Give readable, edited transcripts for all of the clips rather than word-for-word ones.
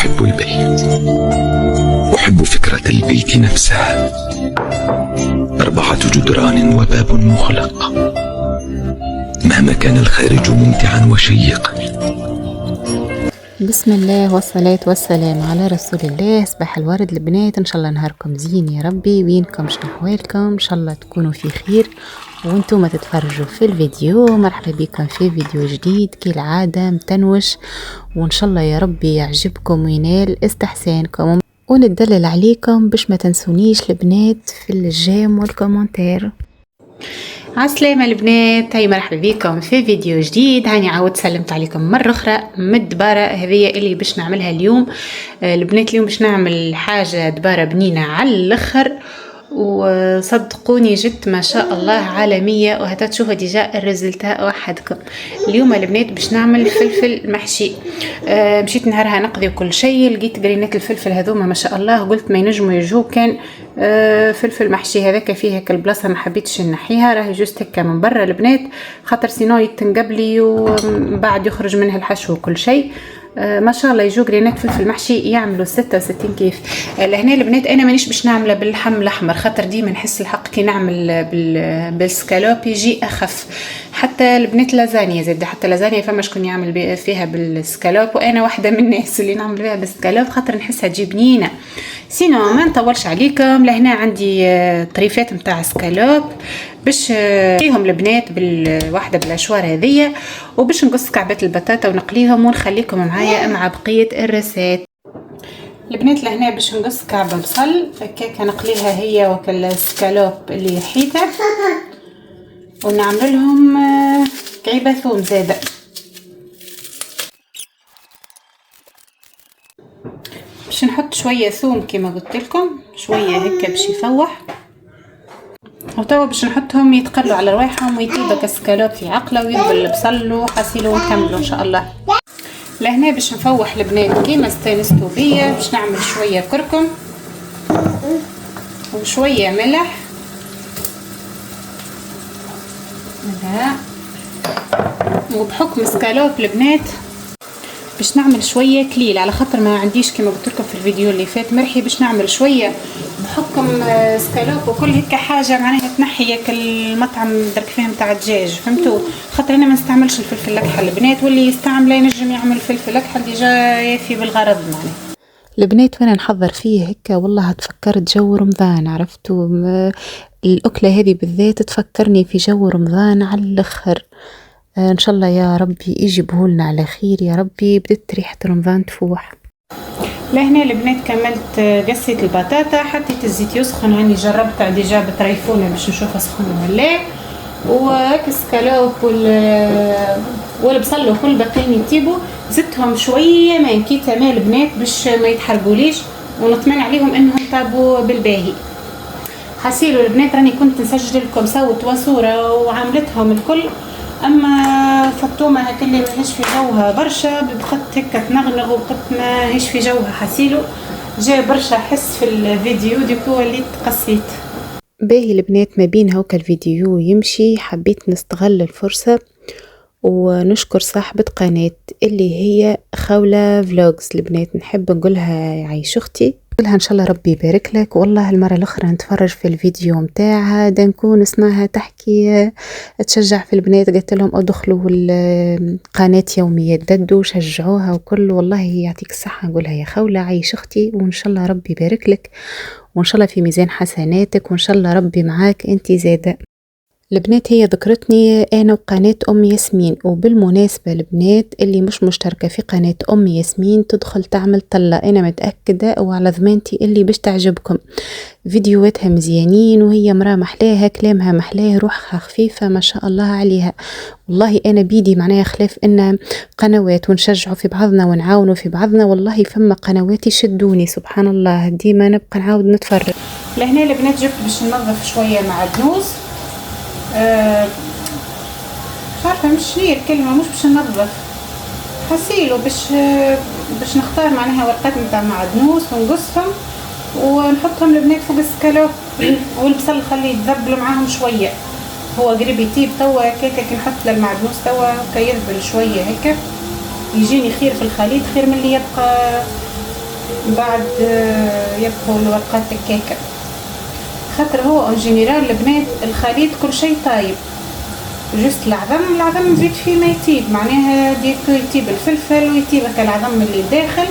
أحب البيت، أحب فكرة البيت نفسها، 4 جدران وباب مغلق، مهما كان الخارج ممتعا وشيقا. بسم الله والصلاة والسلام على رسول الله. صباح الورد البنات، ان شاء الله نهاركم زين يا ربي. وينكم؟ شنو احوالكم؟ ان شاء الله تكونوا في خير وانتم تتفرجوا في الفيديو. مرحبا بكم في فيديو جديد كالعادة متنوش، وان شاء الله يا ربي يعجبكم وينال استحسانكم، وندلل عليكم باش ما تنسونيش البنات في الجيم والكومنتير. عسلامة البنات، هاي مرحبا بكم في فيديو جديد. هاني عاود سلمت عليكم مرة أخرى من الدبارة هذه اللي باش نعملها اليوم. البنات اليوم باش نعمل حاجة دبارة بنينة على الآخر، وصدقوني جت ما شاء الله عالمية، وهتا تشوفوا ديجا الريزلتا وحدكم. اليوم البنات باش نعمل فلفل محشي. مشيت نهارها نقضي وكل شيء، لقيت قرينات الفلفل هذوما ما شاء الله، قلت ما ينجموا يجوا كان فلفل محشي هذاك فيه هيك البلاصه، ما حبيتش نحيها، راهي جوست هكا من برا البنات، خاطر سينو يتنقبلي وبعد يخرج منها الحشو وكل شيء. ما شاء الله يجوا قرينات فلفل محشي يعملوا 66 كيف. لهنا البنات انا مانيش باش نعمله باللحم الاحمر، خاطر ديما نحس الحق كي نعمل بالسكالوب يجي اخف. حتى البنات لازانيا زاد، حتى لازانيا فما شكون يعمل فيها بالسكالوب، وانا واحده من الناس اللي نعمل فيها بالسكالوب خاطر نحسها تجي بنينه. سينو ما نطولش عليكم، لهنا عندي طريفات متاع سكالوب باش فيهم البنات بالواحده بالاشوار هذيا، وباش نقص كعبات البطاطا ونقليهم ونخليكم معايا مع بقيه الرسات. البنات لهنا باش نقص كعبه بصل هكاك نقليها هي وكل سكالوب اللي حيته، ونعمل لهم كعيبه ثوم زاده. باش نحط شويه ثوم كما قلت لكم، شويه هكا باش يفوح، وتوا باش نحطهم يتقلوا على رواحهم ويطيبوا كسكالوب في عقله، ويذبل البصل وحصيله ونكملوا ان شاء الله. لهنا باش نفوح البنات كيما استانستوا بيا، باش نعمل شويه كركم وشويه ملح هذا، وبحكم سكالوب البنات باش نعمل شويه كليل، على خاطر ما عنديش كما قلت لكم في الفيديو اللي فات مرحي، باش نعمل شويه بحكم سكالوب وكل هيك حاجه معناها تنحي المطعم درك فيه نتاع الدجاج، فهمتوا؟ خاطر انا ما نستعملش الفلفل الاكحل البنات، واللي يستعمله ينجم يعمل فلفل اكحل ديجا يفي بالغرض معناها. البنات وانا نحضر فيه هكا والله تفكرت جو رمضان، عرفتوا؟ الاكله هذه بالذات تفكرني في جو رمضان على الاخر. ان شاء الله يا ربي يجيبهولنا على خير يا ربي، بدت ريحه رمضان تفوح. لهنا البنات كملت قصيت البطاطا، حطيت الزيت يسخن، هاني جربت ديجا بطريفونه باش نشوفها سخن ولا لا، وهاك السكالوب والبصل وكل باقيين يطيبوا، زدتهم شويه ما كي تمام البنات باش ما يتحرقوليش، ونطمن عليهم انهم طابوا بالباهي. حسيلوا البنات راني كنت نسجل لكم صوت وصوره وعاملتهم الكل، اما فطومه هكا اللي ماهيش في جوها برشا، بقت هكا تنغنغ وبقت ماهيش في جوها، حسيلو جا برشا حس في الفيديو ديكو وليت قصيت. باهي البنات ما بين هوكا الفيديو يمشي حبيت نستغل الفرصه ونشكر صاحبة قناة اللي هي خولة فلوجز. البنات نحب نقولها يعيش اختي، قولها ان شاء الله ربي يبارك لك. والله المرة الاخرى نتفرج في الفيديو متاعها دا نكون اسمها تحكي تشجع في البنات، قلت لهم ادخلوا قناة يوميات ددو شجعوها وكل، والله يعطيك الصحة. نقولها يا خولة عيش اختي، وان شاء الله ربي يبارك لك، وان شاء الله في ميزان حسناتك، وان شاء الله ربي معاك انتي زادة. البنات هي ذكرتني انا وقناة ام ياسمين، وبالمناسبة البنات اللي مش مشتركة في قناة ام ياسمين تدخل تعمل طلة، انا متأكدة وعلى ضمانتي اللي باش تعجبكم. فيديوهاتها مزيانين، وهي مراه محلاها، كلامها محلاه، روحها خفيفة ما شاء الله عليها. والله انا بيدي معناها خلاف ان قنوات ونشجعوا في بعضنا ونعاونوا في بعضنا، والله فما قنوات يشدوني سبحان الله، ديما نبقى نعاود نتفرج. لهنا البنات جبت باش ننظف شوية معدنوس، مش عارفه مش هي الكلمه، مش باش ننظف حسيلو، باش نختار معناها ورقات نتاع معدنوس ونقصهم ونحطهم البنات فوق السكالوب، والبصل نخليه يتذبل معاهم شويه، هو قريب يطيب توا هكاك كي نحط للمعدنوس توا كيذبل شويه هكا، يجيني خير في الخليط، خير من اللي يبقى بعد يبقوا الورقات الكيكه، خاطر هو اون جينيرال البنات الخليط كل شيء طايب، جست العظم نزيد فيه ما يطيب، معناها ديكو يطيب الفلفل ويطيب العظم اللي داخل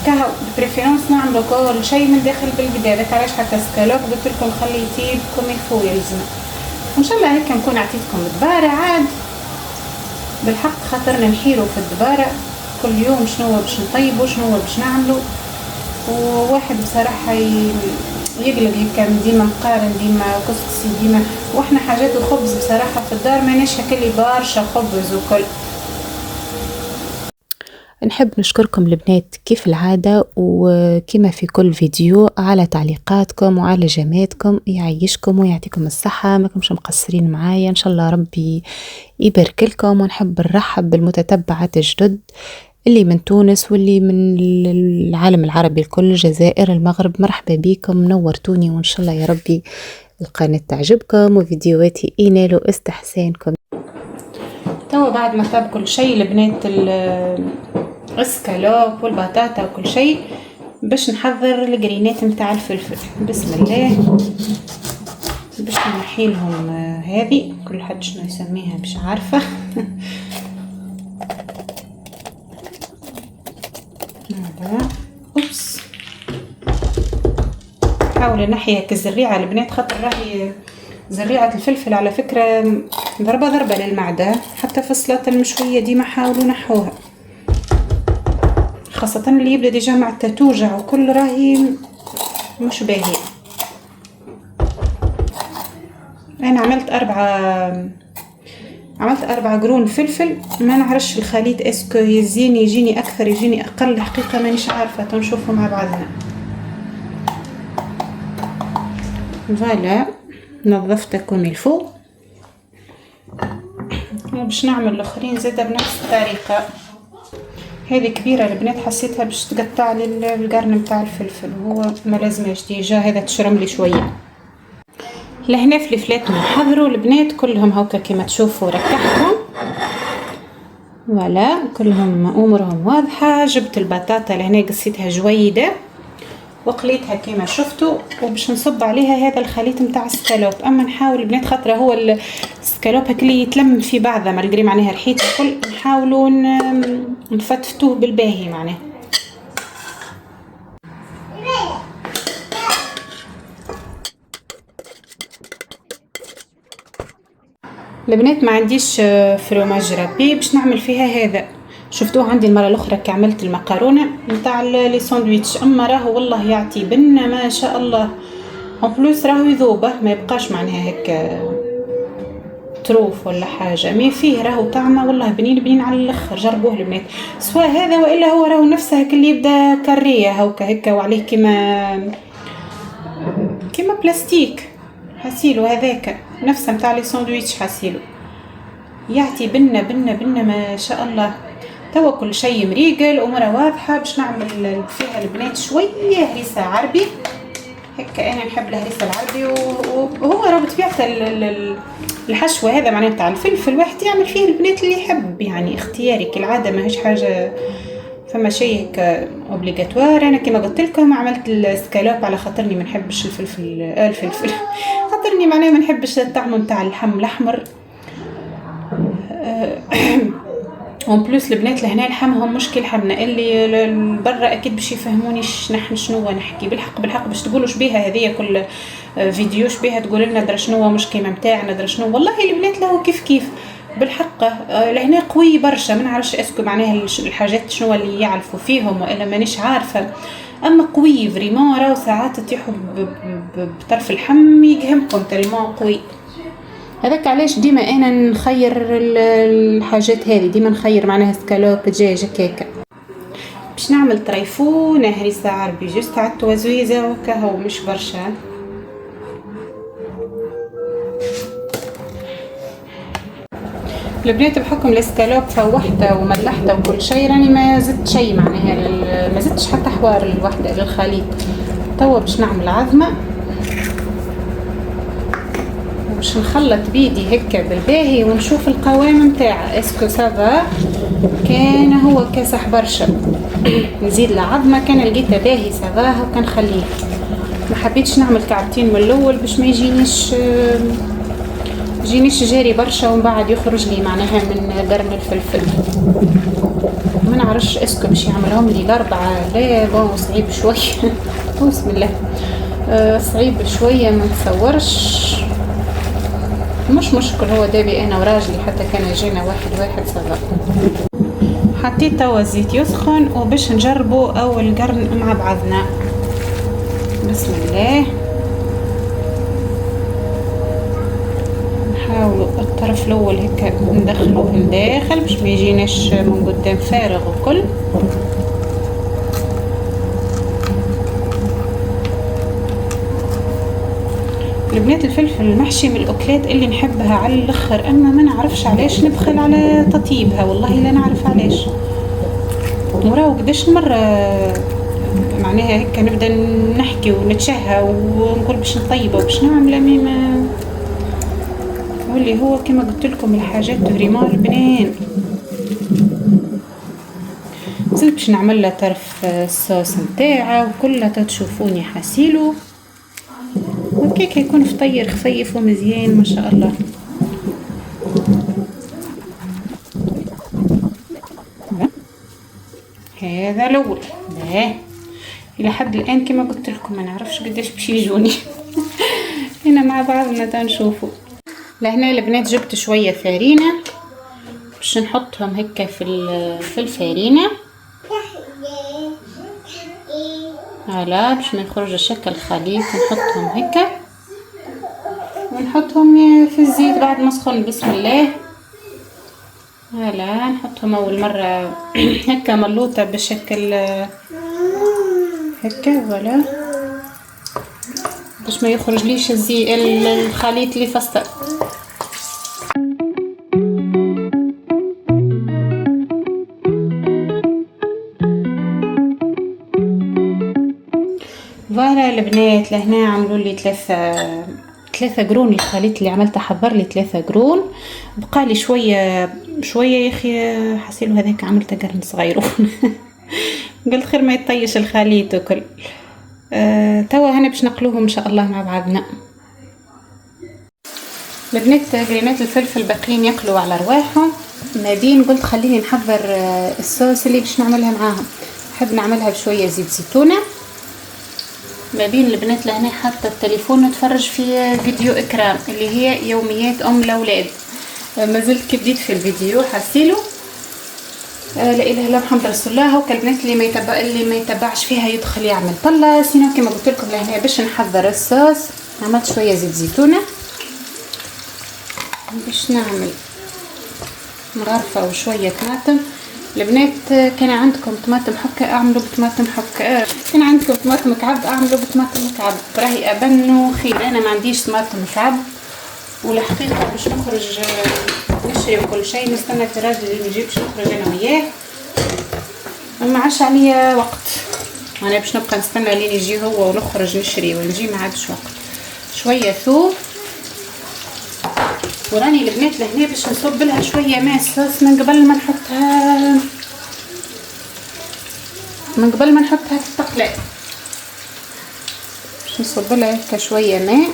كهو بريفيرونس نعملو كل شيء من داخل بالبدايه. هذاك علاش حتى سكالوب قلت لكم خلي يطيب كوم يفو يلزم. وان شاء الله هيك نكون عطيتكم دباره عاد بالحق، خاطرنا نحيرو في الدباره كل يوم شنو باش نطيبو شنو باش نعملو، وواحد بصراحه يقلق هكا ديما مقارن ديما كسكسي ديما، واحنا حاجات الخبز بصراحه في الدار ماناش هكلي برشا خبز وكل. نحب نشكركم البنات كيف العادة وكما في كل فيديو على تعليقاتكم وعلى جماتكم، يعيشكم ويعطيكم الصحة، ما كنتش مقصرين معايا، إن شاء الله ربي يبارك لكم. ونحب نرحب بالمتتبعات الجدد اللي من تونس واللي من العالم العربي الكل، الجزائر المغرب، مرحبا بكم نورتوني، وإن شاء الله يا ربي القناة تعجبكم وفيديوهاتي ينالوا استحسانكم. توا بعد ما طاب كل شيء البنات السكالوب والبطاطا وكل شيء، باش نحضر الجرينات متاع الفلفل. بسم الله، باش نحيلهم هذه كل حد شنو يسميها مش عارفه اوبس، حاول نحيها كالزريعه البنات، خاطر راهي زريعه الفلفل على فكره ضربه للمعده، حتى في السلطه المشويه ديما حاولوا نحوها، خاصه اللي يبدا ديجا معدته توجع وكل راهي مش باهيه. انا عملت 4 قرون فلفل، ما نعرفش الخليط اسكو يجيني اكثر يجيني اقل، حقيقه مانيش عارفه، تنشوفوا مع بعضنا. فوالا نظفته كوم الفو، باش نعمل الاخرين زاده بنفس الطريقه. هذه كبيره البنات حسيتها باش تقطع لي القرن نتاع الفلفل، وهو ما لازمش ديجا هذا تشرم لي شويه. لهنا فلفلات نحضروا البنات كلهم هكا كما تشوفوا ركحتهم، ولا كلهم امورهم واضحه. جبت البطاطا لهنا قصيتها جويده وقليتها كما شفتوا، وباش نصب عليها هذا الخليط نتاع السكالوب. اما نحاول البنات خاطر هو السكالوب هكلي يتلم في بعضه مالغري معناها الحيط الكل، نحاولوا نفتفتوه بالباهي معناها. البنات ما عنديش فروماج رابي باش نعمل فيها هذا، شفتوه عندي المره الاخرى كي عملت المقارونه نتاع لي ساندويتش، اما راهو والله يعطي بنا ما شاء الله، اون بلوس راهو يذوبه ما يبقاش معناها هكا تروف ولا حاجه، مي فيه راهو طعمه والله بنين على الاخر. جربوه البنات، سواء هذا والا هو راهو نفسه هكا اللي يبدا كاريه هكا وعليه كيما بلاستيك حسيلو، هذاك نفسه نتاع لي ساندويتش حسيلو، يعطي بنا ما شاء الله. توا كل شيء مريقل اموره واضحه، باش نعمل فيها البنات شويه هريسه عربي هكا، انا نحب الهريسه العربي، وهو راه بطبيعه الحشوه هذا معناه تاع الفلفل واحد يعمل فيه البنات اللي يحب، يعني اختياري كالعاده ماهيش حاجه فما شيء هكا اوبليغاتوار. انا كما قلت لكم عملت السكالوب على خاطرني ما نحبش الفلفل خاطرني معناه ما نحبش الطعم نتاع اللحم الاحمر. اون بلوس البنات لهنا لحمهم مشكل حمنا، اللي برا اكيد باش يفهموني نحن شنو نحكي. بالحق باش تقولوا شبيها هذه كل فيديو شبيها تقول لنا درا شنو مش كيما نتاعنا درا شنو، والله البنات له كيف بالحق لهنا قوي برشا، ما نعرفش اسكو معناها الحاجات شنو اللي يعرفوا فيهم والا مانيش عارفه، اما قوي فريمون. راهو ساعات تطيحوا بطرف الحم يقهمكم تلمون قوي. هذاك علاش ديما انا نخير الحاجات هذه، ديما نخير معناها سكالوب دجاج كيكه. باش نعمل طريفون هريسه عربي جوست على التوازويزه وكهو مش برشا. البنات بحكم الاسكالوب فوحته وملحته وكل شيء راني ما زدت شيء معناها، ما زدتش حتى حوار الوحده للخليط. توا باش نعمل عظمه باش نخلط بيدي هكا بالباهي ونشوف القوام متاعه اسكو سافا. كان هو كاسح برشا نزيد العظمه، كان لقيته باهي سافاه وكان خليه. ما حبيتش نعمل كعبتين من الاول باش ما يجينيش جاري برشا ومن بعد يخرج لي معناها من قرن الفلفل. ما نعرفش اسكو باش يعملهم لي الاربعه. لا بون صعيب شويه بسم الله. صعيب شويه ما نتصورش. مش مشكل، هو دابي انا وراجلي حتى كان يجينا واحد سوا. حطيت توا الزيت يسخن وباش نجربوا اول قرن مع بعضنا. بسم الله. نحاولوا الطرف الاول هكا ندخلوه لداخل باش ما يجيناش من قدام فارغ وكل. البنات الفلفل المحشي من الاكلات اللي نحبها على الاخر، اما ما نعرفش علاش نبخل على تطيبها، والله لا نعرف علاش. وراو قداش مره معناها هكا نبدا نحكي ونتشهى ونقول باش نطيبه وباش نعمل ميما، واللي هو كما قلت لكم الحاجات فريمون البنان. زلت باش نعمل له طرف الصوص نتاعه وكلها تشوفوني حاسيلو وكيك يكون فطير خفيف ومزيان ما شاء الله. هذا الاول لا الى حد الان كما قلت لكم ما نعرفش قداش باش يجوني هنا مع بعضنا تنشوفوا. لهنا البنات جبت شويه فارينه باش نحطهم هكا في الفارينه هلا باش ما يخرج شكل خليط. نحطهم هكا ونحطهم في الزيت بعد ما سخن. بسم الله. هلا نحطهم اول مره هكا ملوطه بشكل هكا ولا باش ما يخرج ليش الخليط اللي فسط. فوالا البنات لهنا عملوا لي ثلاثة قرون. الخليط اللي عملته حضر لي 3 قرون. بقى لي شويه يا اخي حسيلو هذاك عملته قرن صغير قلت خير ما يطيش الخليط وكل. توا هنا باش نقلوهم ان شاء الله مع بعضنا. البنات قرينات الفلفل باقيين يقلوا على رواحهم. ما بين قلت خليني نحضر الصوص اللي باش نعملها معاهم. نحب نعملها بشويه زيت زيتونه. ما بين البنات لهنا حاطه التليفون نتفرج في فيديو اكرام اللي هي يوميات ام الاولاد. ما زلت كي بديت في الفيديو حسيلو لا اله الا محمد رسول الله. وكالبنات اللي ما يتبعش فيها يدخل يعمل طله. سينو كما قلت لكم لهنا باش نحضر الصوص عملت شويه زيت زيتونه باش نعمل مغرفه وشويه طماطم. البنات كان عندكم طماطم حكه اعملوا بطماطم حكه، كان عندكم طماطم مكعب اعملوا بطماطم مكعب. راهي ابن خير. انا ما عنديش طماطم مكعب والحقيقه باش نخرج نشري وكل شيء نستنى في الراجل اللي يجي باش نخرج انا وياه. ما عادش عليا وقت انا باش نبقى نستنى لين يجي هو ونخرج نشري ونجي ما عادش وقت. شويه ثوم وراني البنات لهنا باش نصب لها شويه ماء صوص من قبل ما نحطها في التقليه. باش نصب لها هكا شويه ماء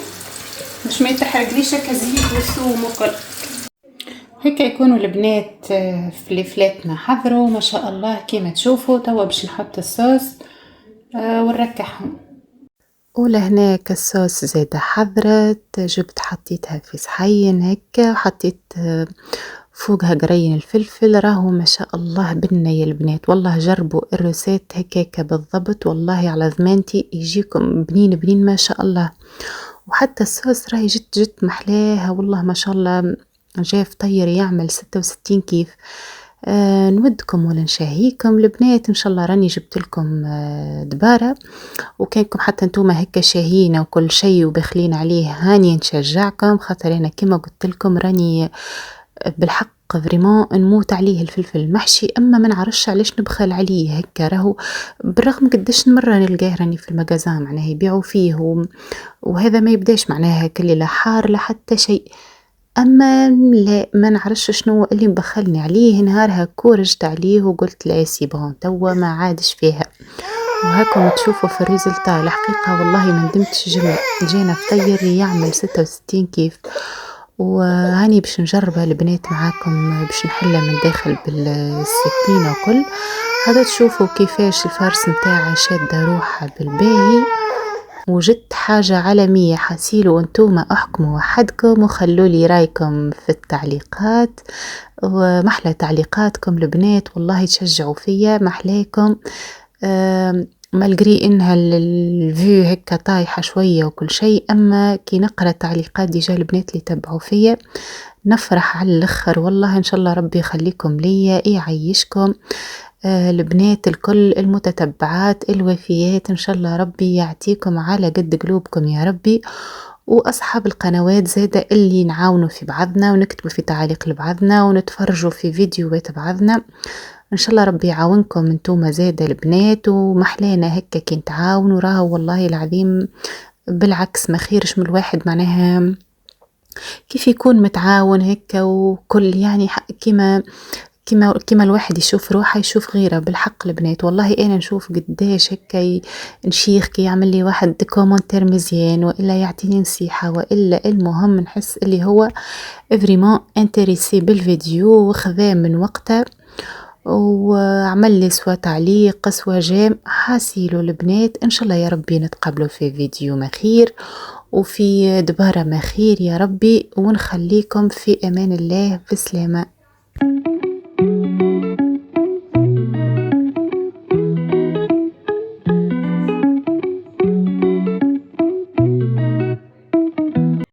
باش ما يتحرقليش هكا زيت والثوم وكل. هكا يكونوا البنات فليفلاتنا حضروا ما شاء الله كيما تشوفوا. توا باش نحط الصوص ونركحهم. ولهنا الصوص زاده حضرت. جبت حطيتها في صحين هكا وحطيت فوقها قرين الفلفل. راهو ما شاء الله بنا يا البنات. والله جربوا الروسات هكاك بالضبط والله على ضمانتي يجيكم بنين ما شاء الله. وحتى الصوص راهي جت محلاها والله ما شاء الله. جاء فطير يعمل 66 كيف. نودكم ولا نشاهيكم البنات ان شاء الله. راني جبت لكم دبارة وكانكم حتى نتوما هكا شاهينا وكل شيء وبخلين عليه هاني نشجعكم. خاطر انا كما قلت لكم راني بالحق تعليق فريمون نموت عليه الفلفل المحشي، أما ما نعرفش علاش نبخل عليه هكا، راهو بالرغم قداش مرة نلقاه راني في المجازان معناها يبيعوا فيه وهذا ما يبداش معناها كلي لا حار لا حتى شيء، أما لا ما نعرفش شنو اللي مبخلني عليه. نهارها كورجت عليه وقلت لا سي بون توا ما عادش فيها، وهاكم تشوفوا في الريزلتا. الحقيقة والله ما ندمتش، جينا فطير يعمل 66 كيف، وهاني باش نجربها البنات معاكم باش نحلها من داخل بالسكينة وكل هذا. تشوفوا كيفاش الفارس متاعها شادة روحها بالباهي، وجدت حاجة عالمية. حاسيلوا انتوما احكموا وحدكم وخلوا لي رايكم في التعليقات، ومحلى تعليقاتكم البنات والله تشجعوا فيا محلاكم. مالجري انها الفيو هكا طايحة شوية وكل شيء، اما كي نقرأ تعليقات ديجا البنات اللي تبعوا فيا نفرح على الاخر والله. ان شاء الله ربي يخليكم ليا يعيشكم البنات الكل المتتبعات الوفيات، ان شاء الله ربي يعطيكم على قد قلوبكم يا ربي. واصحاب القنوات زادة اللي نعاونوا في بعضنا ونكتبوا في تعليق لبعضنا ونتفرجوا في فيديوهات بعضنا، ان شاء الله ربي يعاونكم انتوما زادة البنات. ومحلانا هكا كي نتعاونوا راهو والله العظيم بالعكس ما خيرش من الواحد معناها كيف يكون متعاون هكا وكل يعني كيما الواحد يشوف روحه يشوف غيره. بالحق البنات والله انا نشوف قداش هكا نشيخ كي يعمل لي واحد كومنتير مزيان والا يعطيني نصيحة والا المهم نحس اللي هو فريمون انتريسي بالفيديو وخذاه من وقته وعمل لي سوا تعليق سوا جام. حاسيلو البنات ان شاء الله يا ربي نتقابلوا في فيديو ما خير وفي دبارة ما خير يا ربي، ونخليكم في امان الله في سلامة.